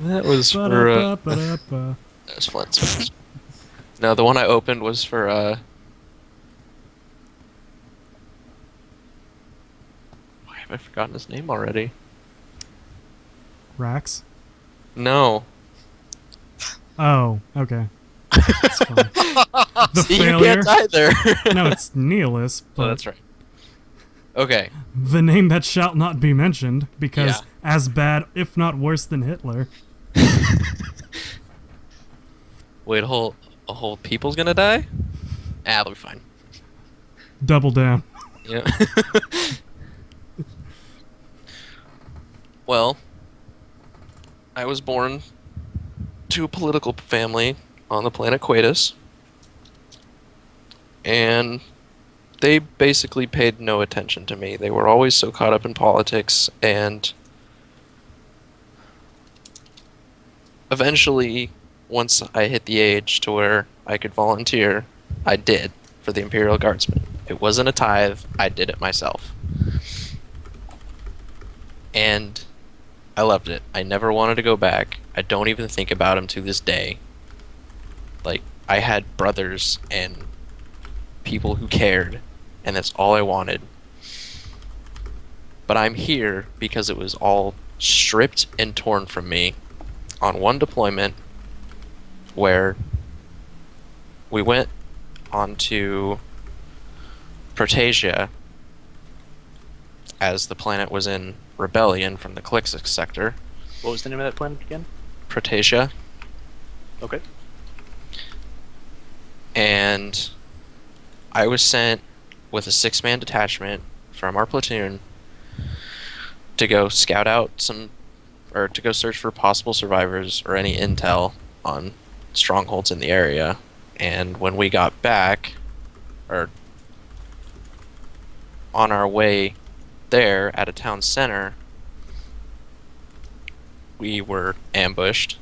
That was for Ba-da-ba-ba-da-ba. that was Flintstones. No, the one I opened was for why have I forgotten his name already? Rax? No. Oh, okay. It's fine. The See, you can't failure? either. No, it's Nihilus, Oh, but that's right. Okay. the name that shall not be mentioned, Yeah. because as bad, if not worse than Hitler. Wait, a whole people's gonna die? Ah, they'll be fine. Double down. Yeah. Well, I was born to a political family on the planet Quatus, and they basically paid no attention to me. They were always so caught up in politics, and eventually, once I hit the age to where I could volunteer, I did for the Imperial Guardsmen. It wasn't a tithe, I did it myself. And I loved it. I never wanted to go back. I don't even think about them to this day. Like, I had brothers and people who cared, and that's all I wanted. But I'm here because it was all stripped and torn from me on one deployment where we went onto Protasia as the planet was in rebellion from the Clixix sector. What was the name of that planet again? Protasia. Okay. And I was sent with a six-man detachment from our platoon to go scout out some, or to go search for possible survivors or any intel on strongholds in the area. And when we got back, or on our way there at a town center, we were ambushed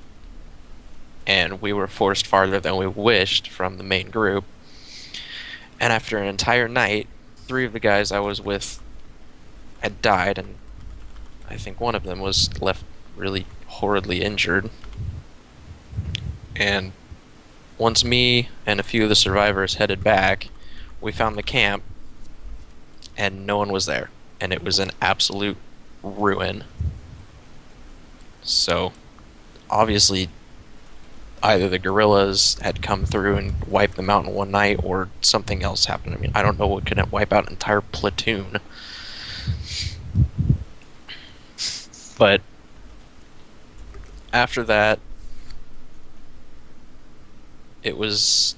and we were forced farther than we wished from the main group. And after an entire night, three of the guys I was with had died, and I think one of them was left really horridly injured. And once me and a few of the survivors headed back, we found the camp, and no one was there. And it was an absolute ruin. So, obviously, either the guerrillas had come through and wiped them out in one night, or something else happened. I mean, I don't know what could wipe out an entire platoon. But after that, it was.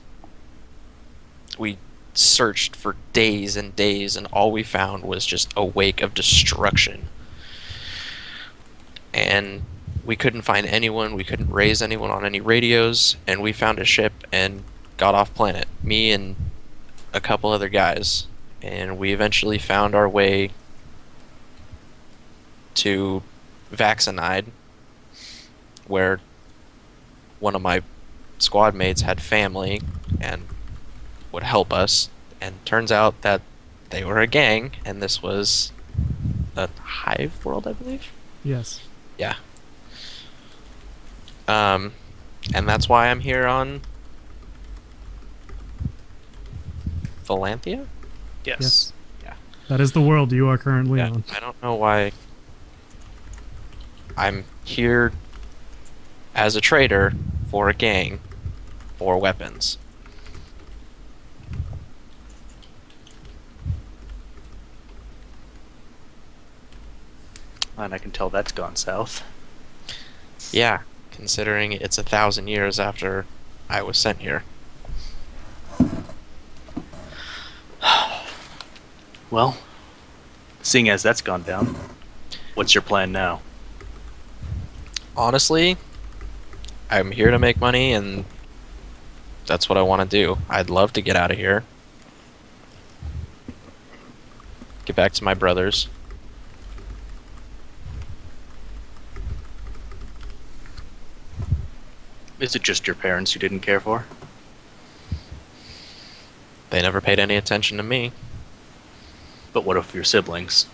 We searched for days and days, and all we found was just a wake of destruction. And we couldn't find anyone, we couldn't raise anyone on any radios, and we found a ship and got off planet. Me and a couple other guys. And we eventually found our way to Vaxenide, where one of my squad mates had family and would help us. And turns out that they were a gang, and this was a hive world, I believe. Yes. Yeah. Um, and that's why I'm here on Valanthia? Yes. Yeah. That is the world you are currently Yeah. on. I don't know why I'm here as a trader for a gang for weapons. And I can tell that's gone south. Yeah, considering it's 1,000 years after I was sent here. Well, seeing as that's gone down, what's your plan now? Honestly, I'm here to make money, and that's what I want to do. I'd love to get out of here. Get back to my brothers. Is it just your parents you didn't care for? They never paid any attention to me. But what of your siblings?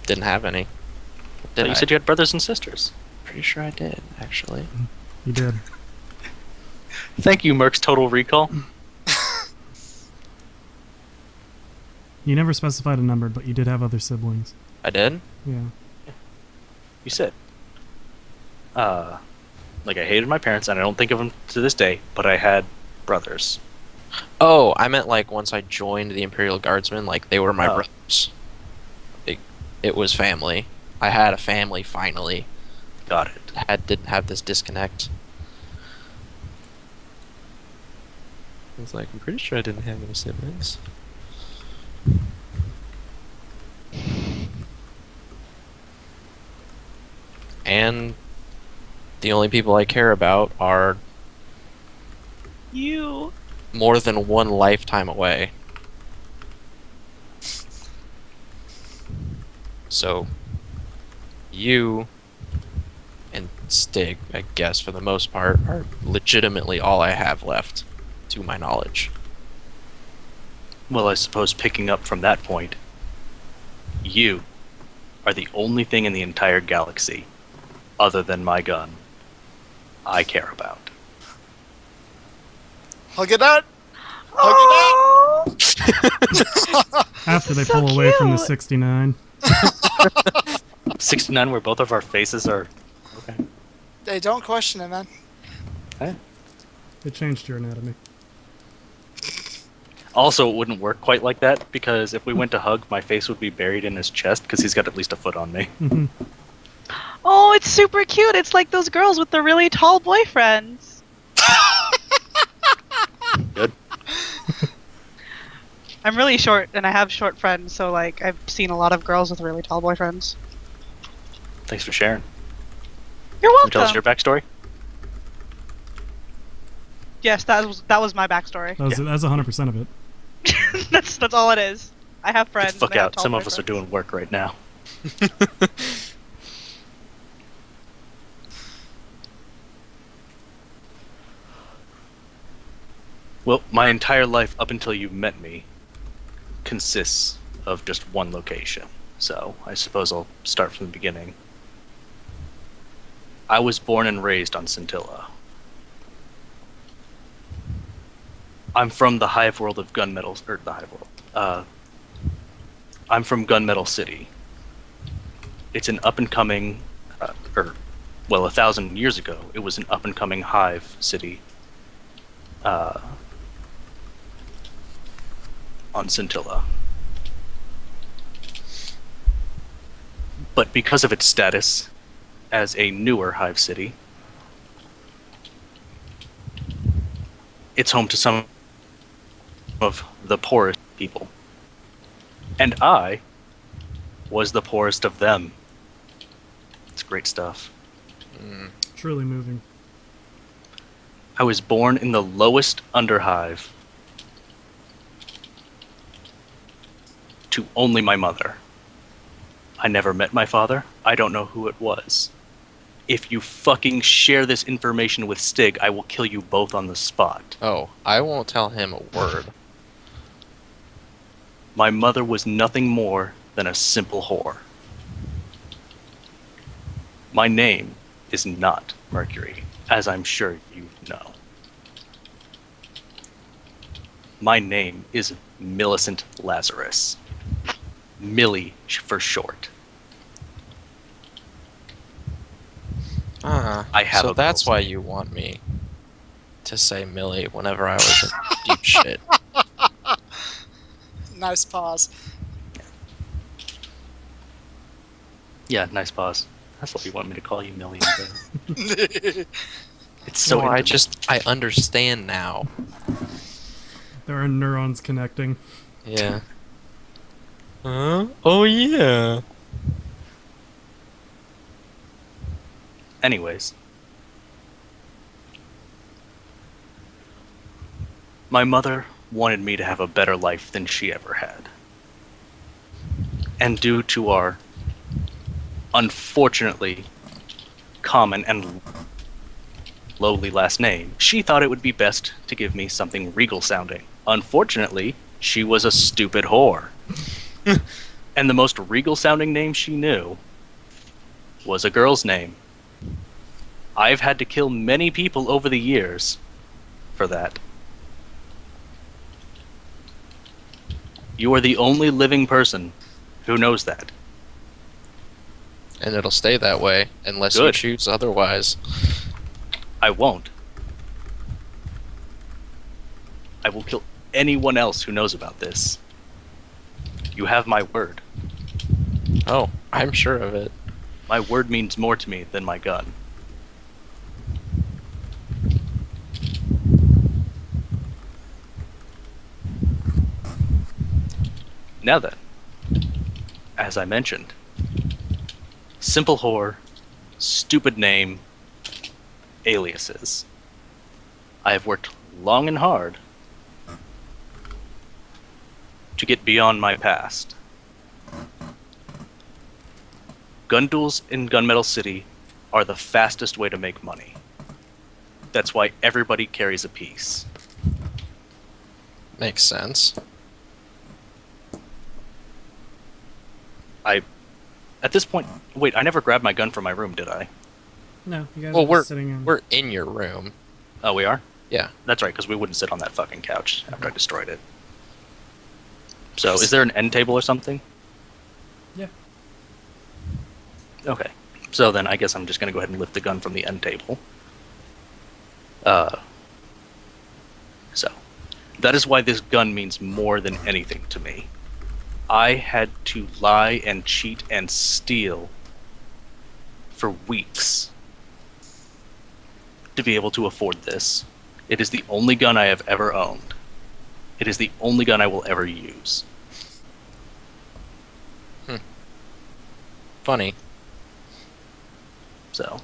Didn't have any. But Did you I? said you had brothers and sisters. pretty sure I did, actually. You did. Thank you, Merc's Total Recall. You never specified a number, but you did have other siblings. I did? Yeah. You said. Like, I hated my parents, and I don't think of them to this day, but I had brothers. Oh, I meant like once I joined the Imperial Guardsmen, like they were my Oh. brothers. It was family. I had a family finally. Got it. Didn't have this disconnect. I was like, I'm pretty sure I didn't have any siblings. And the only people I care about are You. more than one lifetime away. So, you and Stig, I guess, for the most part, are legitimately all I have left, to my knowledge. Well, I suppose picking up from that point, you are the only thing in the entire galaxy, other than my gun, I care about. Hug it out. Hug it out. After they So pull away from the cute. 69. 69, where both of our faces are. Okay. Hey, don't question it, man. It changed your anatomy. Also, it wouldn't work quite like that, because if we went to hug, my face would be buried in his chest, because he's got at least a foot on me. Mhm. Oh, it's super cute. It's like those girls with the really tall boyfriends. Good. I'm really short, and I have short friends, so like I've seen a lot of girls with really tall boyfriends. Thanks for sharing. You're Can you tell us welcome. your backstory? Yes, that was my backstory. That's 100% of it. that's all it is. I have Get friends. the fuck and I have out. tall Some of us are boyfriends. doing work right now. Well, my entire life up until you met me consists of just one location. So I suppose I'll start from the beginning. I was born and raised on Scintilla. I'm from the hive world of gunmetal, or the hive world. I'm from Gunmetal City. It's an up-and-coming, 1,000 years ago, it was an up-and-coming hive city on Scintilla. But because of its status as a newer hive city, it's home to some of the poorest people. And I was the poorest of them. It's great stuff. Truly moving. I was born in the lowest underhive to only my mother. I never met my father. I don't know who it was. If you fucking share this information with Stig, I will kill you both on the spot. Oh, I won't tell him a word. My mother was nothing more than a simple whore. My name is not Mercury, as I'm sure you know. My name is Millicent Lazarus. Millie for short. I have so a that's girl's why name. you want me to say Millie whenever I was in deep shit. Nice pause. Yeah, nice pause. That's what you want me to call you, Millie. It's so No, intimate. I understand now. There are neurons connecting. Yeah. Huh? Oh yeah. Anyways. My mother wanted me to have a better life than she ever had. And due to our unfortunately common and lowly last name, she thought it would be best to give me something regal sounding. Unfortunately, she was a stupid whore. And the most regal sounding name she knew was a girl's name. I've had to kill many people over the years for that. You are the only living person who knows that. And it'll stay that way unless you Good. choose otherwise. I won't. I will kill anyone else who knows about this. You have my word. Oh, I'm sure of it. My word means more to me than my gun. Now then, as I mentioned, simple whore, stupid name, aliases. I have worked long and hard to get beyond my past. Gun duels in Gunmetal City are the fastest way to make money. That's why everybody carries a piece. Makes sense. At this point, wait, I never grabbed my gun from my room, did I? No, you guys Well, are we're just sitting in. we're in your room. Oh, we are? Yeah. That's right, because we wouldn't sit on that fucking couch after I destroyed it. So, is there an end table or something? Yeah. Okay. So then I guess I'm just going to go ahead and lift the gun from the end table. So, that is why this gun means more than anything to me. I had to lie and cheat and steal for weeks to be able to afford this. It is the only gun I have ever owned. It is the only gun I will ever use. Funny. So,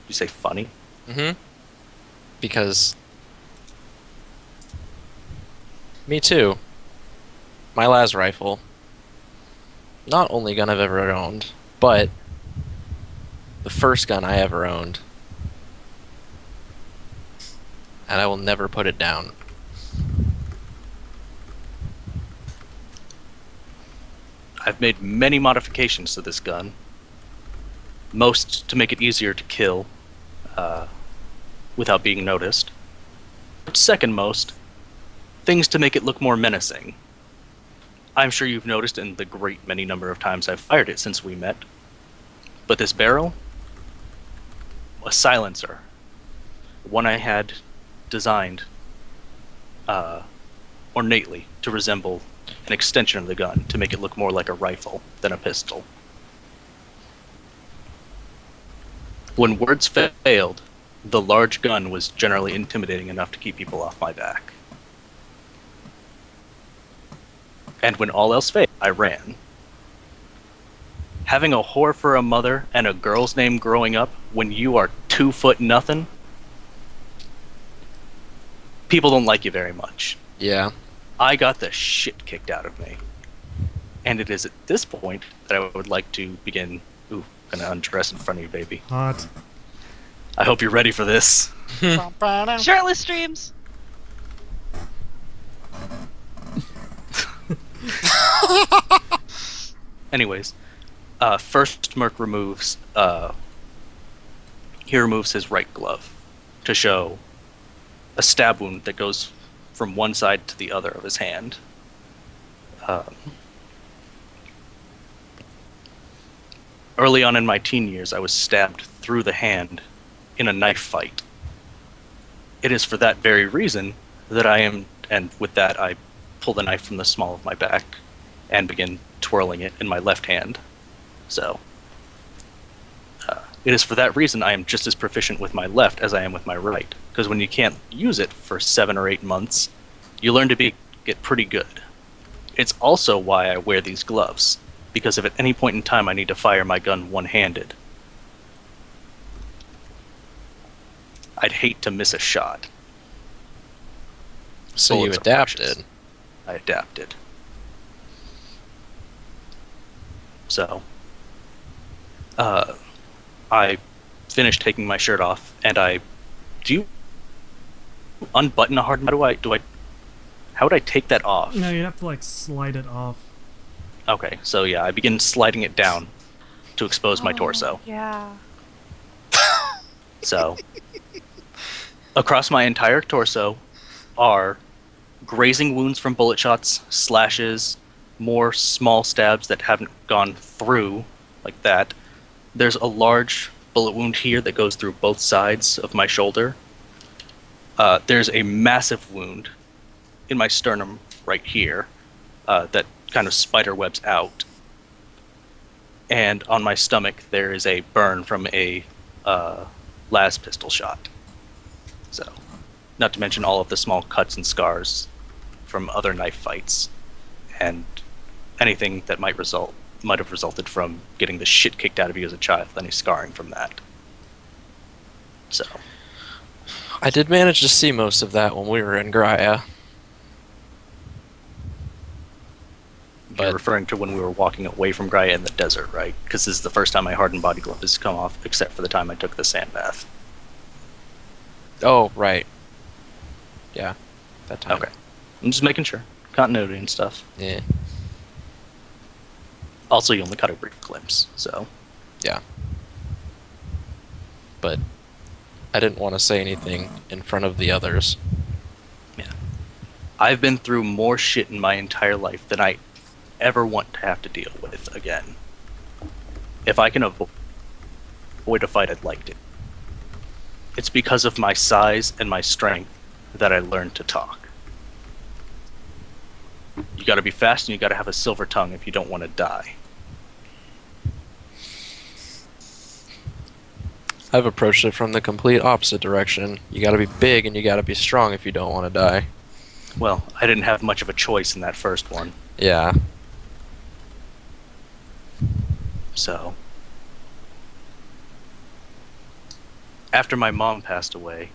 you say funny? Mm-hmm. Because me too. My las rifle. Not only gun I've ever owned, but the first gun I ever owned. And I will never put it down. I've made many modifications to this gun. Most to make it easier to kill without being noticed. But second most, things to make it look more menacing. I'm sure you've noticed in the great many number of times I've fired it since we met. But this barrel, a silencer, one I had designed ornately to resemble an extension of the gun to make it look more like a rifle than a pistol. When words failed, the large gun was generally intimidating enough to keep people off my back. And when all else failed, I ran. Having a whore for a mother and a girl's name growing up when you are 2 foot nothing, people don't like you very much. Yeah. I got the shit kicked out of me. And it is at this point that I would like to begin. Ooh, gonna undress in front of you, baby. Hot. I hope you're ready for this. Shirtless streams. Anyways, first Merc removes, he removes his right glove to show a stab wound that goes from one side to the other of his hand. Early on in my teen years, I was stabbed through the hand in a knife fight. It is for that very reason that I am, and with that I pull the knife from the small of my back and begin twirling it in my left hand. So, it is for that reason I am just as proficient with my left as I am with my right. Because when you can't use it for 7 or 8 months, you learn to get pretty good. It's also why I wear these gloves, because if at any point in time I need to fire my gun one-handed, I'd hate to miss a shot. So you Bullets are precious. adapted. I adapted. So, I finished taking my shirt off, and do you unbutton a hard? How would I take that off? No, you'd have to like slide it off. Okay, so yeah, I begin sliding it down to expose my torso. Yeah. So, across my entire torso are grazing wounds from bullet shots, slashes, more small stabs that haven't gone through, like that. There's a large bullet wound here that goes through both sides of my shoulder. There's a massive wound in my sternum right here that kind of spider webs out. And on my stomach, there is a burn from a las pistol shot. So, not to mention all of the small cuts and scars from other knife fights, and anything that might have resulted from getting the shit kicked out of you as a child, any scarring from that. So, I did manage to see most of that when we were in Graia. you're referring to when we were walking away from Graia in the desert, right? Because this is the first time my hardened body glove has come off, except for the time I took the sand bath. Oh, right. Yeah, that time. Okay. I'm just making sure. Continuity and stuff. Yeah. Also, you only cut a brief glimpse, so... Yeah. But I didn't want to say anything in front of the others. Yeah. I've been through more shit in my entire life than I ever want to have to deal with again. If I can avoid a fight, I'd like to. It's because of my size and my strength that I learned to talk. You gotta be fast and you gotta have a silver tongue if you don't want to die. I've approached it from the complete opposite direction. You gotta be big and you gotta be strong if you don't want to die. Well, I didn't have much of a choice in that first one, Yeah. so... After my mom passed away,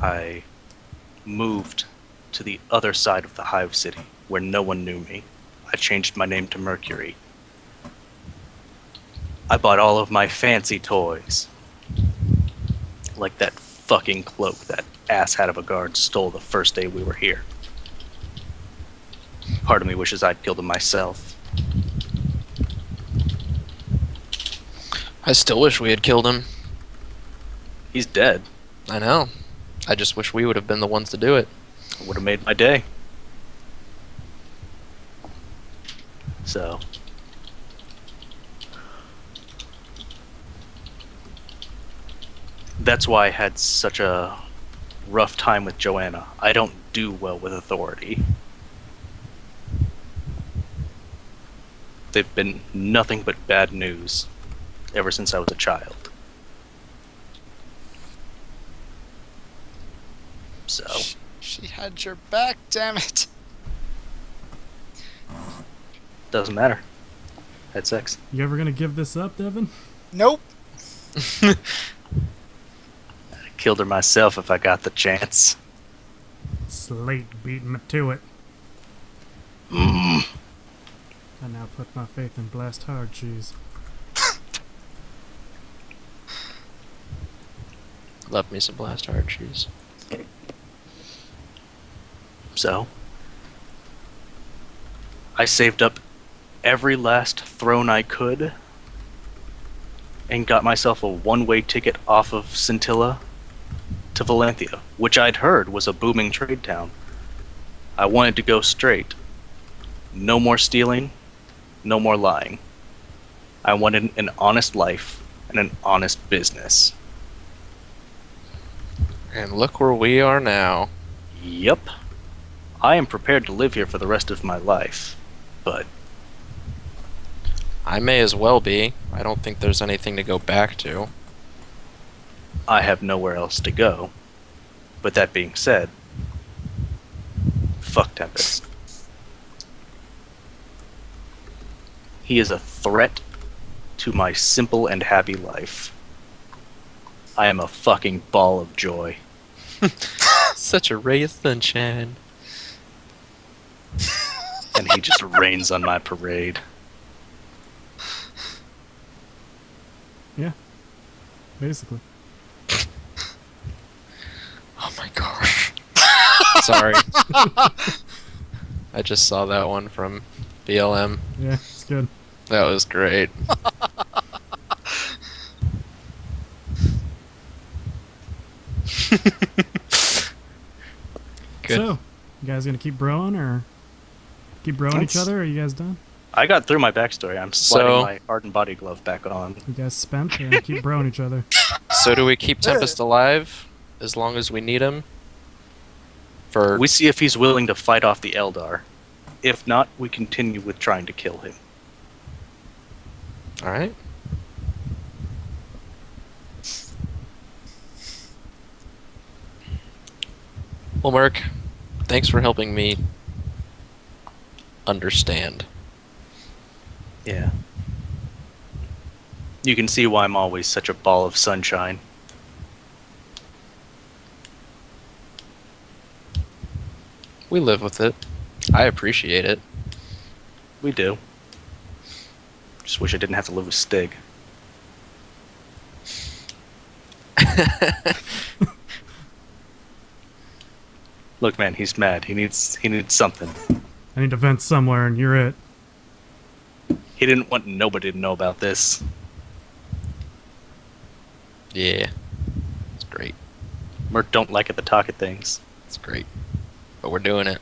I moved to the other side of the Hive City, where no one knew me. I changed my name to Mercury. I bought all of my fancy toys. Like that fucking cloak that asshat of a guard stole the first day we were here. Part of me wishes I'd killed him myself. I still wish we had killed him. He's dead. I know. I just wish we would have been the ones to do it. It would have made my day. So... That's why I had such a rough time with Joanna. I don't do well with authority. They've been nothing but bad news ever since I was a child. So, She had your back, damn it. doesn't matter. Had sex. You ever gonna give this up, Devin? Nope. Killed her myself if I got the chance. Slate beating me to it. Mm. I now put my faith in Blast Hard Cheese. Love me some Blast Hard Cheese. So, I saved up every last throne I could and got myself a one-way ticket off of Scintilla to Valentia, which I'd heard was a booming trade town. I wanted to go straight. No more stealing, no more lying. I wanted an honest life and an honest business. And look where we are now. Yep. I am prepared to live here for the rest of my life, but I may as well be. I don't think there's anything to go back to. I have nowhere else to go. But that being said, fuck Tempest. He is a threat to my simple and happy life. I am a fucking ball of joy. Such a ray of sunshine. And he just rains on my parade. Yeah. Basically. Oh my gosh. Sorry. I just saw that one from BLM. Yeah, it's good. That was great. Good. So, you guys gonna keep broing or keep broing each Let's- other? Or are you guys done? I got through my backstory. I'm sliding So- my hardened body glove back on. You guys spent? Yeah, keep broing each other. So do we keep Tempest alive as long as we need him? For We see if he's willing to fight off the Eldar. If not, we continue with trying to kill him. all right. Well, Merc, thanks for helping me understand. Yeah. You can see why I'm always such a ball of sunshine. We live with it. I appreciate it. We do. Just wish I didn't have to live with Stig. Look, man, he's mad. He needs something. I need to vent somewhere, and you're it. He didn't want nobody to know about this. Yeah. It's great. Merc don't like it the talk of things. It's great. But we're doing it.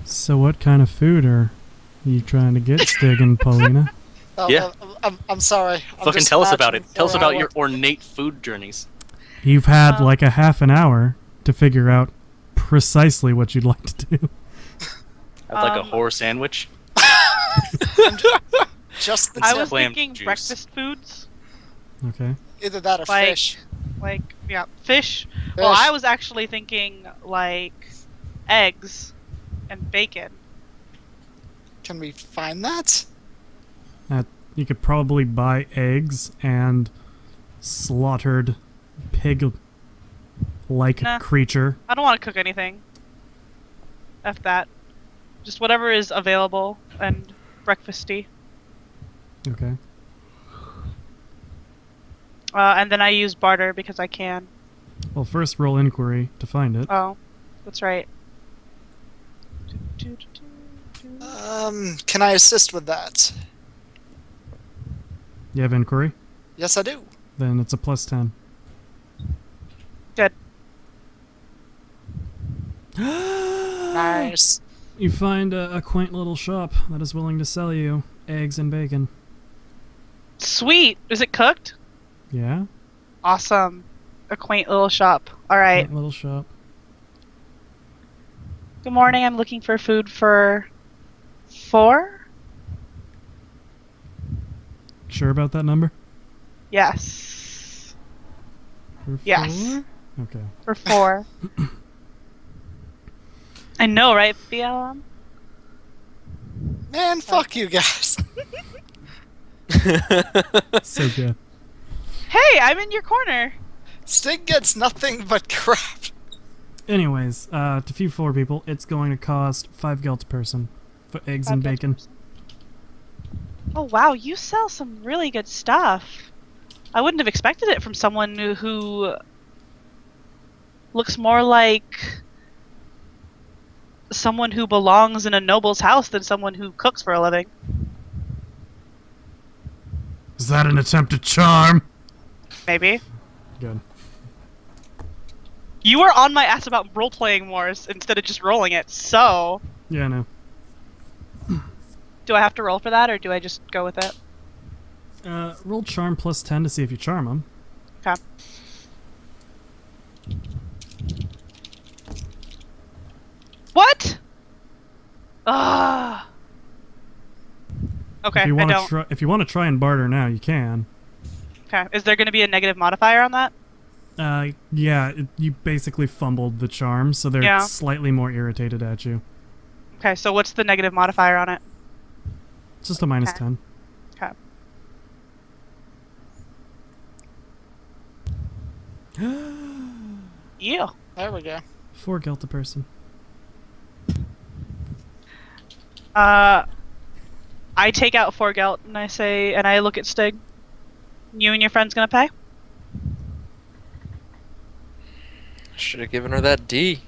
So, what kind of food are you trying to get, Stig and Paulina? Oh, Yeah. I'm sorry. I'm Fucking just tell us about it. imagining Tell us for about how your ornate food journeys. You've had like a half an hour to figure out precisely what you'd like to do. I'd like a horror sandwich. just the I tip. was Clam thinking juice. breakfast foods, Okay. Either that or like- fish. like fish. Well, Fish. I was actually thinking like eggs and bacon. Can we find that? You could probably buy eggs and slaughtered pig-like Nah. creature. I don't want to cook anything. F that. Just whatever is available and breakfasty. Okay. And then I use barter because I can. Well, first roll inquiry to find it. Oh, that's right. Can I assist with that? You have inquiry? Yes, I do. Then it's a plus 10. Good. Nice. You find a quaint little shop that is willing to sell you eggs and bacon. Sweet. Is it cooked? Yeah? Awesome. A quaint little shop. All right. Quaint little shop. Good morning. I'm looking for food for 4? Sure about that number? Yes. For Yes. 4? Okay. For 4. I know, right, BLM? Man, fuck you guys. So good. Hey, I'm in your corner. Stig gets nothing but crap. Anyways, to few 4 people, it's going to cost 5 gelt a person for eggs and bacon. Oh wow, you sell some really good stuff. I wouldn't have expected it from someone who looks more like someone who belongs in a noble's house than someone who cooks for a living. Is that an attempt at charm? Maybe. Good. You were on my ass about role-playing more instead of just rolling it, so... Yeah, I know. Do I have to roll for that, or do I just go with it? Roll charm plus 10 to see if you charm them. Okay. What? Ah. Okay, If you I want to don't. try, if you want to try and barter now, you can. Okay, is there going to be a negative modifier on that? Yeah, you basically fumbled the charm, so they're Yeah. slightly more irritated at you. Okay, so what's the negative modifier on it? It's just a minus Okay. 10. Okay. Yeah. There we go. 4 gelt a person. I take out 4 gelt and I say, and I look at Stig. You and your friend's gonna pay? Should have given her that D.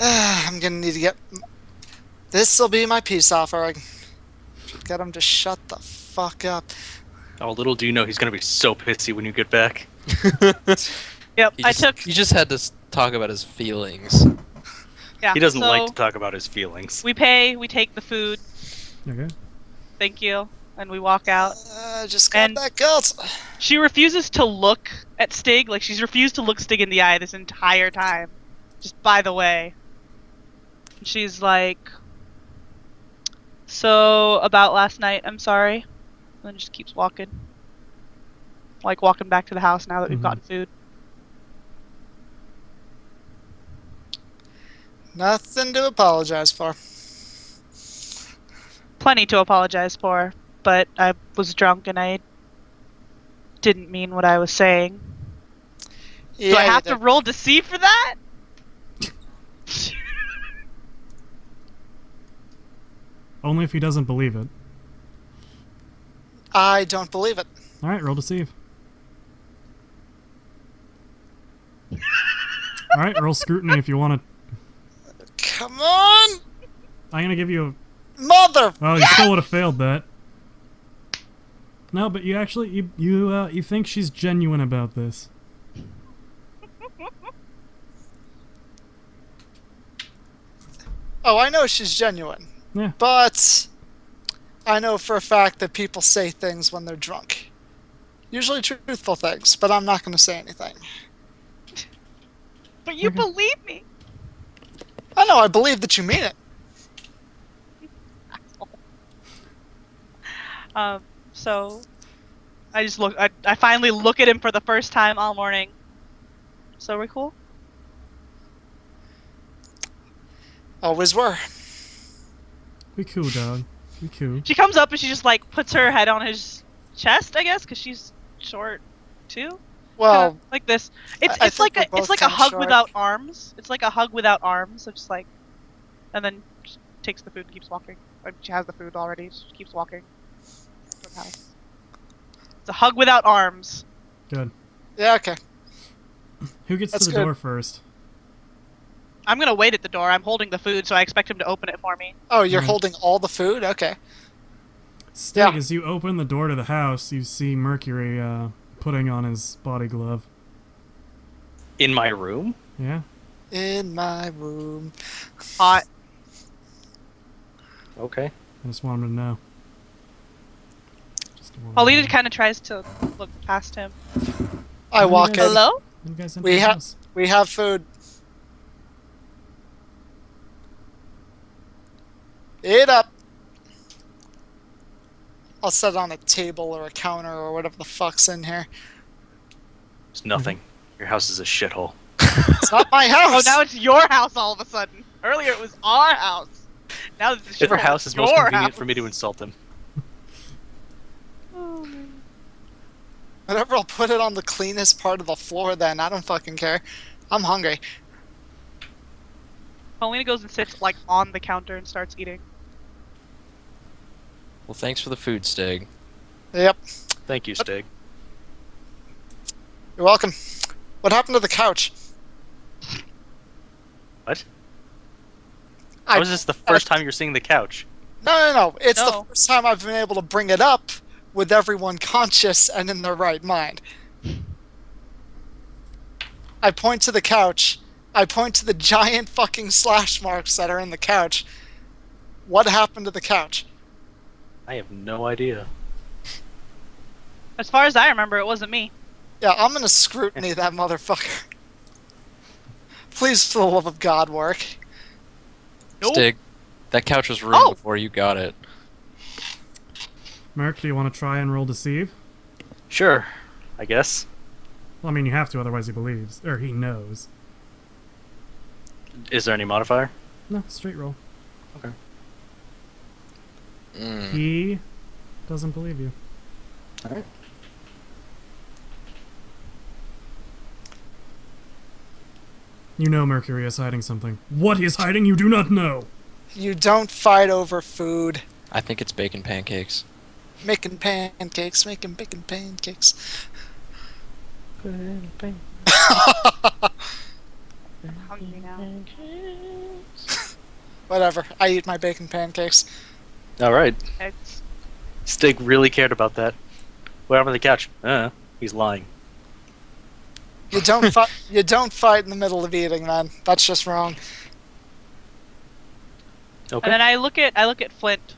I'm gonna need to get... This'll be my peace offering. Get him to shut the fuck up. Oh, little do you know, he's gonna be so pissy when you get back. Yep, He I just, took. he just had to talk about his feelings. Yeah, He doesn't so like to talk about his feelings. we pay. We take the food. Okay. Thank you, and we walk out. Just got And- that guilt. She refuses to look at Stig. Like, she's refused to look Stig in the eye this entire time. Just by the way. She's like, so about last night, I'm sorry. And then just keeps walking. Like, walking back to the house now that we've Mhm. gotten food. Nothing to apologize for. Plenty to apologize for, but I was drunk and I didn't mean what I was saying. Yeah, Do I you have to did. roll deceive for that? Only if he doesn't believe it. I don't believe it. All right, roll deceive. All right, roll scrutiny if you want to. Come on, I'm gonna give you a. mother. Oh, you still would have failed that. No, but you actually you think she's genuine about this. Oh, I know she's genuine. Yeah. But I know for a fact that people say things when they're drunk. Usually truthful things, but I'm not going to say anything. But you Okay. believe me. I know, I believe that you mean it. So I just look. I finally look at him for the first time all morning. So we're cool. Always were. We cool, dog. We cool. She comes up and she just like puts her head on his chest, I guess, because she's short too. Well, Like this. It's I it's like think a we're it's both like a kinda hug short. without arms. It's like a hug without arms. So just like, and then just takes the food and keeps walking. Or she has the food already. So she keeps walking toward the house. It's a hug without arms. Good. yeah, okay. Who gets That's to the good. door first? I'm gonna wait at the door. I'm holding the food, so I expect him to open it for me. Oh, you're Alright. holding all the food? Okay. Stig, Yeah. as you open the door to the house, you see Mercury putting on his body glove. In my room? Yeah? In my room. Hot. Okay. I just want him to know. Just wanted Paulina to know. kind of tries to look past him. I walk in. Hello? You guys enter We the have house. we have food. Eat up. I'll set it on a table or a counter or whatever the fuck's in here. It's nothing. Your house is a shithole. It's not my Oh, house. now it's your house all of a sudden. Earlier it was our house. Now it's Your house is most your convenient house. for me to insult him. Oh, man. Whatever, I'll put it on the cleanest part of the floor then. I don't fucking care. I'm hungry. Paulina goes and sits like on the counter and starts eating. Well, thanks for the food, Stig. Yep. Thank you, Stig. You're welcome. What happened to the couch? What? I- How is this the first time you're seeing the couch? No. It's the No. first time I've been able to bring it up with everyone conscious and in their right mind. I point to the couch. I point to the giant fucking slash marks that are in the couch. What happened to the couch? I have no idea. As far as I remember, it wasn't me. Yeah, I'm gonna scrutiny that motherfucker. Please, for the love of God, work. Nope. Stig, that couch was ruined Oh! before you got it. Merc, do you want to try and roll deceive? Sure, I guess. Well, I mean, you have to, otherwise he believes. Or he knows. Is there any modifier? No, straight roll. Mm. He doesn't believe you. Alright. You know Mercury is hiding something. What he is hiding, you do not know! You don't fight over food. I think it's bacon pancakes. Making pancakes, making bacon pancakes. I'm hungry now. Whatever. I eat my bacon pancakes. Alright. It's Stig really cared about that. Where I'm on the couch. He's lying. You don't fight. You don't fight in the middle of eating, man. That's just wrong. Okay. And then I look at Flint.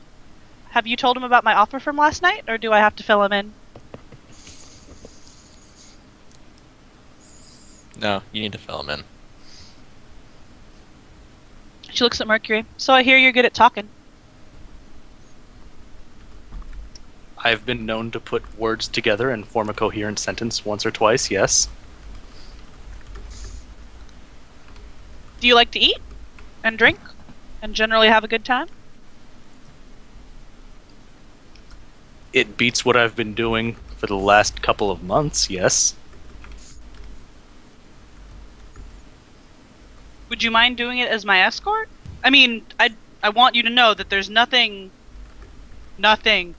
Have you told him about my offer from last night, or do I have to fill him in? No, you need to fill him in. She looks at Mercury. So I hear you're good at talking. I've been known to put words together and form a coherent sentence once or twice, yes. Do you like to eat and drink and generally have a good time? It beats what I've been doing for the last couple of months, yes. Would you mind doing it as my escort? I mean, I want you to know that there's nothing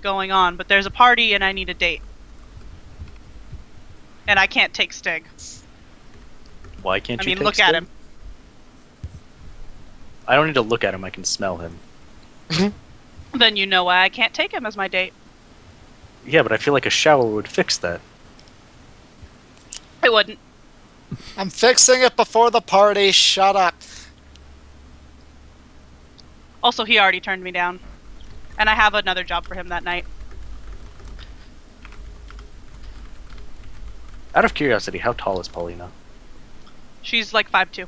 going on, but there's a party and I need a date. And I can't take Stig. Why can't I you mean, take look at Stig? him. I don't need to look at him, I can smell him. Then you know why I can't take him as my date. Yeah, but I feel like a shower would fix that. I wouldn't. I'm fixing it before the party. Shut up. Also, he already turned me down. And I have another job for him that night. Out of curiosity, how tall is Paulina? She's like 5'2".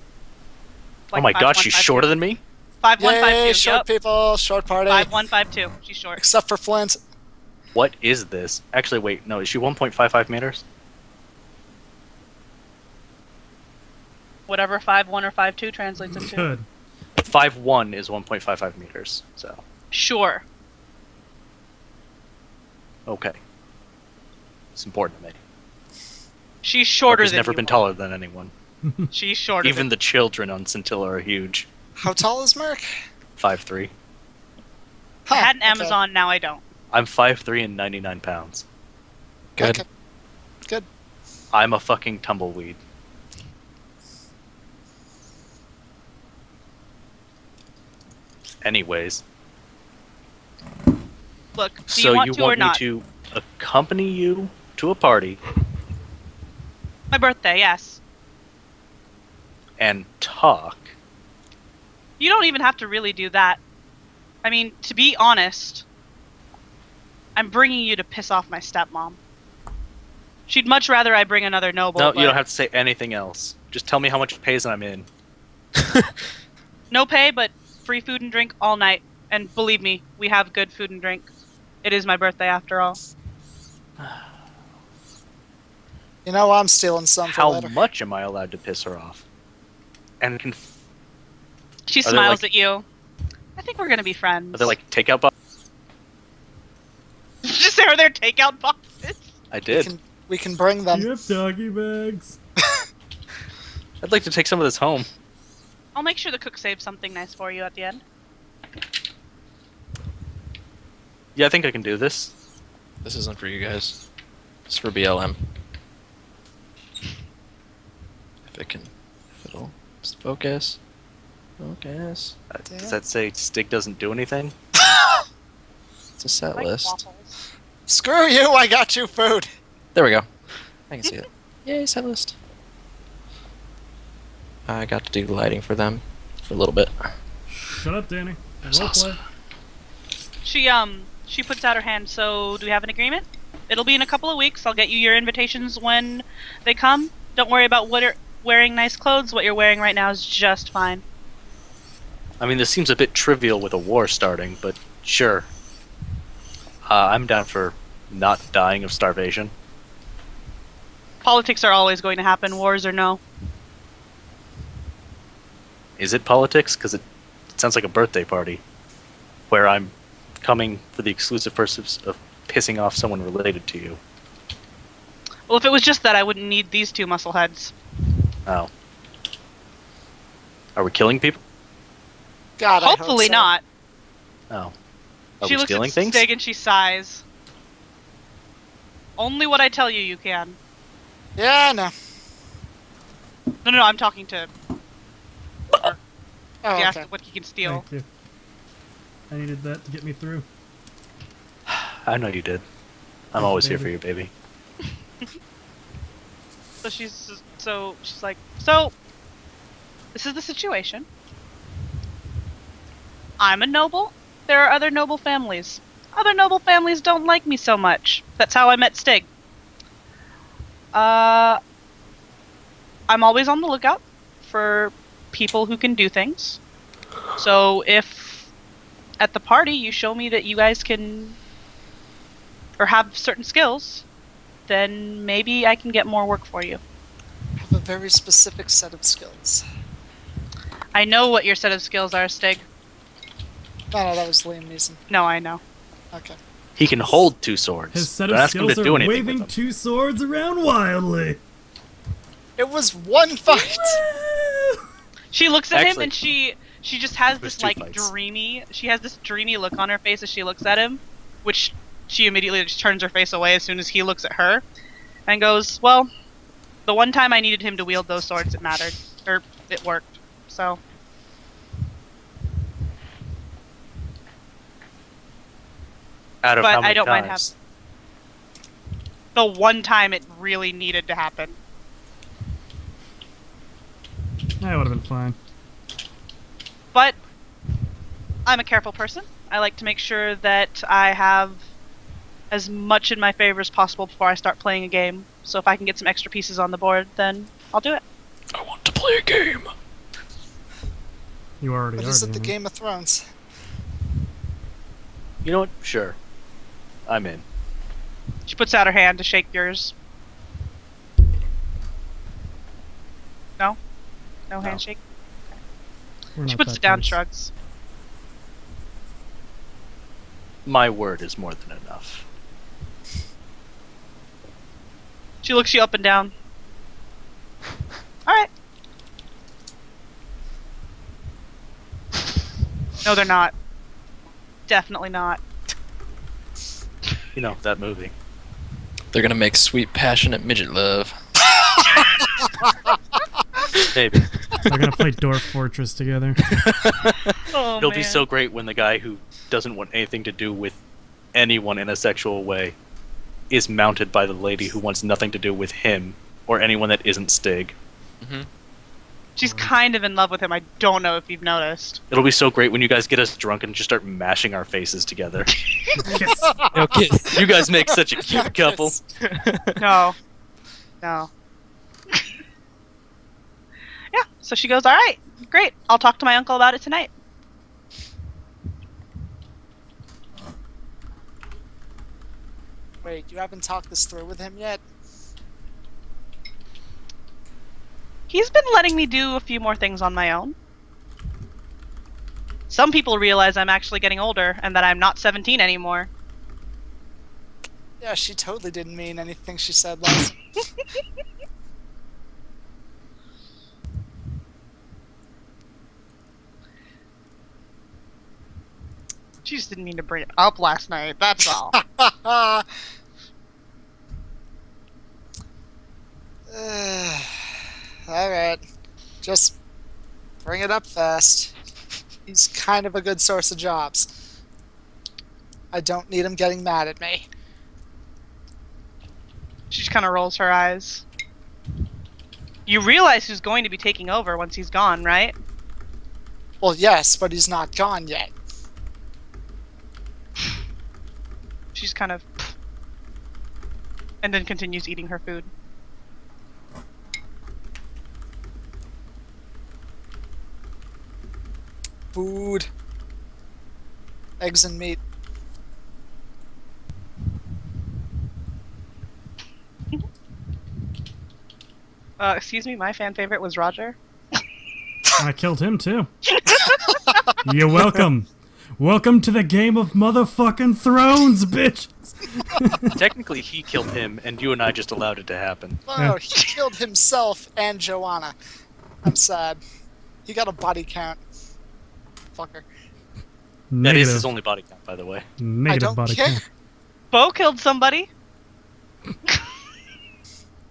Oh my god, she's shorter than me? 5'1", Yay, 5'2". short Yep. people, short party. 5'1", 5'2". She's short. Except for Flint. What is this? Actually, wait, no, is she 1.55 meters? Whatever 5'1" or 5'2" translates into. Good. 5'1 is 1.55 meters, so. Sure. Okay. It's important to me. She's shorter She's than never you been are. taller than anyone. She's shorter. Even the children on Scintilla are huge. How tall is Merc? 5'3". Huh, I had an okay. Amazon, now I don't. I'm 5'3 and 99 pounds. Good. Okay. Good. I'm a fucking tumbleweed. Anyways, Look, do so you want to or want me not? to accompany you to a party My birthday, yes. and talk? You don't even have to really do that. I mean, to be honest, I'm bringing you to piss off my stepmom. She'd much rather I bring another noble. No, but you don't have to say anything else. Just tell me how much it pays and I'm in. No pay, but free food and drink all night. And believe me, we have good food and drink. It is my birthday after all. You know, I'm stealing some for How later. much am I allowed to piss her off? And She Are there, smiles like- at you. I think we're gonna be friends. are there like takeout boxes? Just say, are there takeout boxes? I did. We can bring them. You have doggy bags. I'd like to take some of this home. I'll make sure the cook saves something nice for you at the end. Yeah, I think I can do this. This isn't for you guys. It's for BLM. If it can, if it'll just focus. Focus. Does that say Stig doesn't do anything? It's a set I like list. waffles. Screw you! I got you food. There we go. I can see it. Yay, set list. I got to do the lighting for them for a little bit. Shut up, Danny. That's Role awesome. play. She puts out her hand. So, do we have an agreement? It'll be in a couple of weeks. I'll get you your invitations when they come. Don't worry about wearing nice clothes. What you're wearing right now is just fine. I mean, this seems a bit trivial with a war starting, but sure. I'm down for not dying of starvation. Politics are always going to happen, wars or no. Is it politics? Because it sounds like a birthday party where I'm coming for the exclusive purpose of pissing off someone related to you. Well, if it was just that, I wouldn't need these two muscleheads. Oh. Are we killing people? God, I hope Hopefully so. not. Oh. Are She we looks stealing at things? Stig and she sighs. Only what I tell you, you can. Yeah, no. No, I'm talking to Oh, he okay. asked what he can steal. Thank you. I needed that to get me through. I know you did. I'm Thank you, always here for baby. you, baby. So she's like, so this is the situation. I'm a noble. There are other noble families. Other noble families don't like me so much. That's how I met Stig. I'm always on the lookout for people who can do things. So if at the party you show me that you guys can or have certain skills, then maybe I can get more work for you. I have a very specific set of skills. I know what your set of skills are, Stig. No, that was Liam Neeson. No, I know. Okay. He can hold 2 swords. His set Don't of ask him to skills do are anything with waving them. 2 swords around wildly. It was one fight! She looks at him Actually, and she just has there's this 2 like fights. dreamy look on her face as she looks at him, which she immediately just turns her face away as soon as he looks at her, and goes, "Well, the one time I needed him to wield those swords, it mattered, or it worked. So." Out of But how many I don't mind times? The one time it really needed to happen. That would have been fine. But I'm a careful person. I like to make sure that I have as much in my favor as possible before I start playing a game. So if I can get some extra pieces on the board, then I'll do it. I want to play a game. You already But are. is it the Danny. Game of Thrones? You know what? Sure. I'm in. She puts out her hand to shake yours. No? No handshake? We're She not puts that it down, close. shrugs. My word is more than enough. She looks you up and down. Alright. No, they're not. Definitely not. You know, that movie. They're gonna make sweet, passionate midget love. Maybe. They're gonna play Dwarf Fortress together. Oh, It'll man. be so great when the guy who doesn't want anything to do with anyone in a sexual way is mounted by the lady who wants nothing to do with him or anyone that isn't Stig. Mm-hmm. She's kind of in love with him. I don't know if you've noticed. It'll be so great when you guys get us drunk and just start mashing our faces together. Kiss. Okay. You guys make such a cute couple. No. No. Yeah, so she goes, alright, great. I'll talk to my uncle about it tonight. Wait, you haven't talked this through with him yet? He's been letting me do a few more things on my own. Some people realize I'm actually getting older and that I'm not 17 anymore. Yeah, she totally didn't mean anything she said last. She just didn't mean to bring it up last night, that's all. Alright. Just bring it up fast. He's kind of a good source of jobs. I don't need him getting mad at me. She just kind of rolls her eyes. You realize who's going to be taking over once he's gone, right? Well, yes, but he's not gone yet. She's kind of... and then continues eating her food. Food. Eggs and meat. Excuse me, my fan favorite was Roger. I killed him too. You're welcome. Welcome to the Game of Motherfucking Thrones, bitch. Technically, he killed him, and you and I just allowed it to happen. No, Yeah. he killed himself and Joanna. I'm sad. He got a body count. Fucker. That is Negative. his only body count, by the way. I Negative don't body care. count. Bo killed somebody.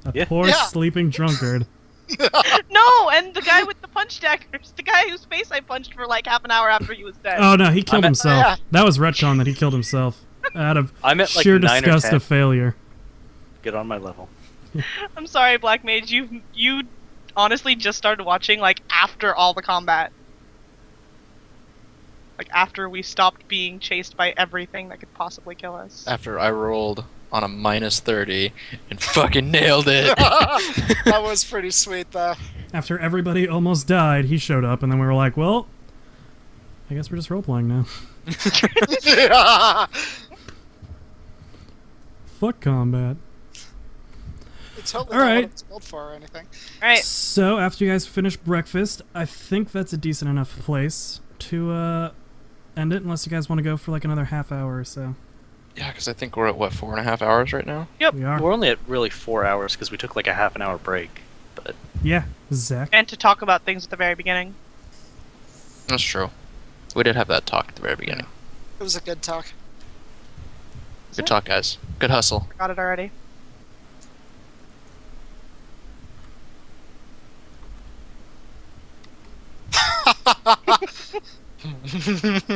A Yeah. poor Yeah. sleeping drunkard. No, and the guy with the punch daggers. The guy whose face I punched for like half an hour after he was dead. Oh no, he killed at- himself. yeah. That was retcon that he killed himself out of I'm at like sheer 9 or disgust 10. of failure. Get on my level. I'm sorry, Black Mage. You honestly just started watching like after all the combat. Like after we stopped being chased by everything that could possibly kill us. After I rolled on a -30 and fucking nailed it. That was pretty sweet, though. After everybody almost died, he showed up, and then we were like, well, I guess we're just role-playing now. Yeah. Fuck combat. It's totally All not right. what it's built for or anything. Alright. So, after you guys finish breakfast, I think that's a decent enough place to end it, unless you guys want to go for like another half hour or so. Yeah, because I think we're at, what, 4.5 hours right now? We are. We're only at really 4 hours because we took like a half an hour break. But Yeah, Zach. And to talk about things at the very beginning. That's true. We did have that talk at the very beginning. It was a good talk. Good talk, guys. Good hustle. Got it already.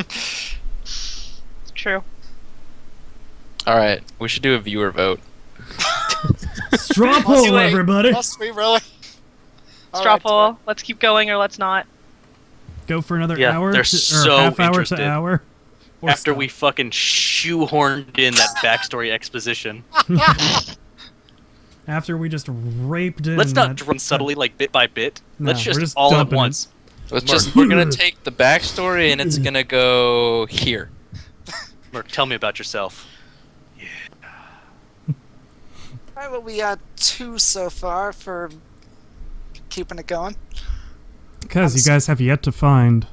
It's true. Alright, we should do a viewer vote. Straw Must poll, we? everybody! Must we really? All Straw right, poll. Let's keep going or let's not. Go for another Yeah, hour they're or so half hour interested. to hour. Or after stop. we fucking shoehorned in that backstory exposition, After we just raped in let's not that- run subtly like bit by bit. No, Let's we're just just all at dumping it. once. We're gonna take the backstory and it's gonna go here. Merc, tell me about yourself. Alright, well, we got 2 so far for keeping it going. Because you guys have yet to find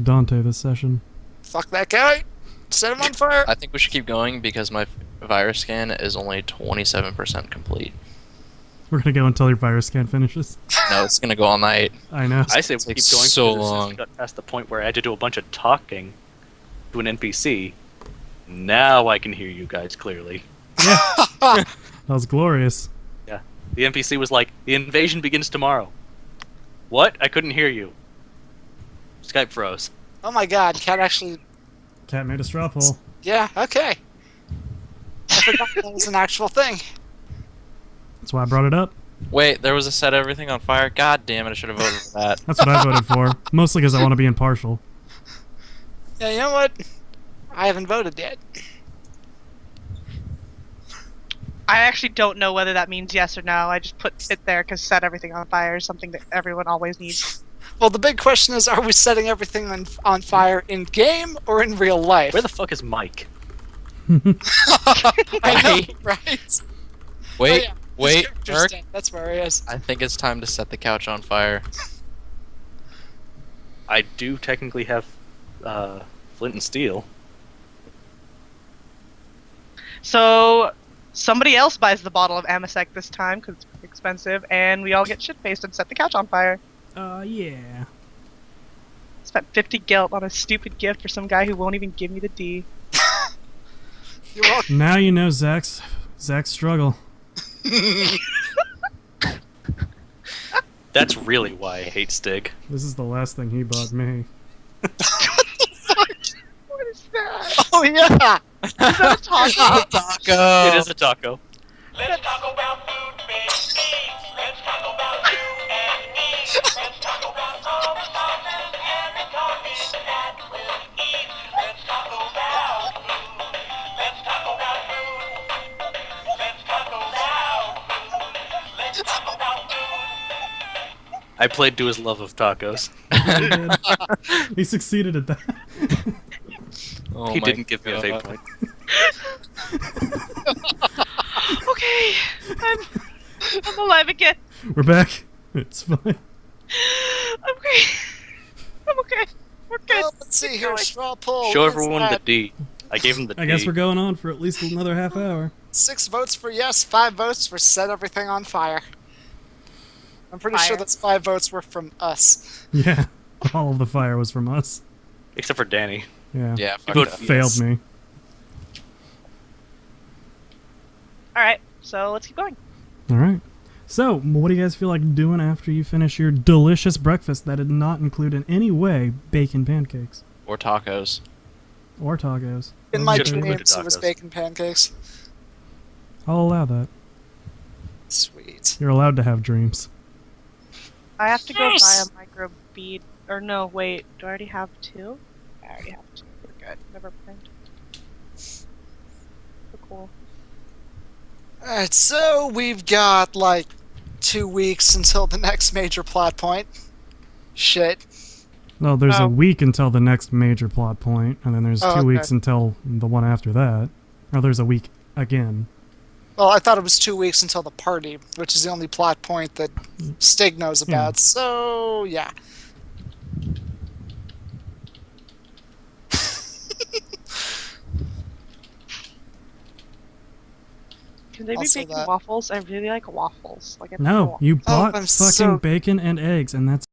Dante this session. Fuck that guy. Set him on fire. I think we should keep going because my virus scan is only 27% complete. We're gonna go until your virus scan finishes. No, it's gonna go all night. I know. I say we keep takes going so because long. It's got past the point where I had to do a bunch of talking to an NPC. Now I can hear you guys clearly. Yeah. That was glorious. Yeah. The NPC was like, "The invasion begins tomorrow." What? I couldn't hear you. Skype froze. Oh my god, Cat actually... Cat made a straw poll. Yeah, okay. I forgot that was an actual thing. That's why I brought it up. Wait, there was a set everything on fire? God damn it, I should have voted for that. That's what I voted for. Mostly because I want to be impartial. Yeah, you know what? I haven't voted yet. I actually don't know whether that means yes or no. I just put it there because set everything on fire is something that everyone always needs. Well, the big question is, are we setting everything on fire in game or in real life? Where the fuck is Mike? I know, right? Wait, Oh, yeah. His wait, character's Merc. dead. That's where he is. I think it's time to set the couch on fire. I do technically have flint and steel. So somebody else buys the bottle of Amasec this time because it's expensive, and we all get shit-faced and set the couch on fire. Yeah. Spent 50 gilt on a stupid gift for some guy who won't even give me the D. You're welcome. Now you know Zach's struggle. That's really why I hate Stig. This is the last thing he bought me. What is that? Oh, yeah! Is that a taco? Taco! It is a taco. Let's talk about food, baby. Let's talk about you and me. Let's talk about all the sauces and the toppings that we'll eat. Let's talk about food. Let's talk about food. Let's talk about food. Let's talk about food. I played to his love of tacos. He succeeded at that. Oh He my didn't give me a fate God. point. Okay, I'm alive again. We're back. It's fine. I'm great. I'm okay. We're good. Well, let's see Keep here. going. Straw poll. Show What's everyone the that? D. I gave him the D. I guess we're going on for at least another half hour. 6 votes for yes, 5 votes for set everything on fire. I'm pretty sure Fire. that's 5 votes were from us. Yeah. All of the fire was from us. Except for Danny. Yeah. Yeah, fuck voted that. Failed Yes. me. Alright, so let's keep going. All right. So, what do you guys feel like doing after you finish your delicious breakfast that did not include in any way bacon pancakes Or tacos. or tacos? In my Should've included dreams, it was tacos. bacon pancakes. I'll allow that. Sweet. You're allowed to have dreams. I have to go Nice. buy a micro bead. Or no, wait. Do I already have 2? I already have 2. We're good. Never mind. So cool. Alright, so we've got like 2 weeks until the next major plot point. Shit. No, there's Oh. a week until the next major plot point, and then there's Oh, 2 okay. weeks until the one after that. Or there's a week again. Well, I thought it was 2 weeks until the party, which is the only plot point that Stig knows about. Yeah. So, yeah. Can they be Also baking that. waffles? I really like waffles. Like, I No, you bought I'm fucking so- bacon and eggs, and that's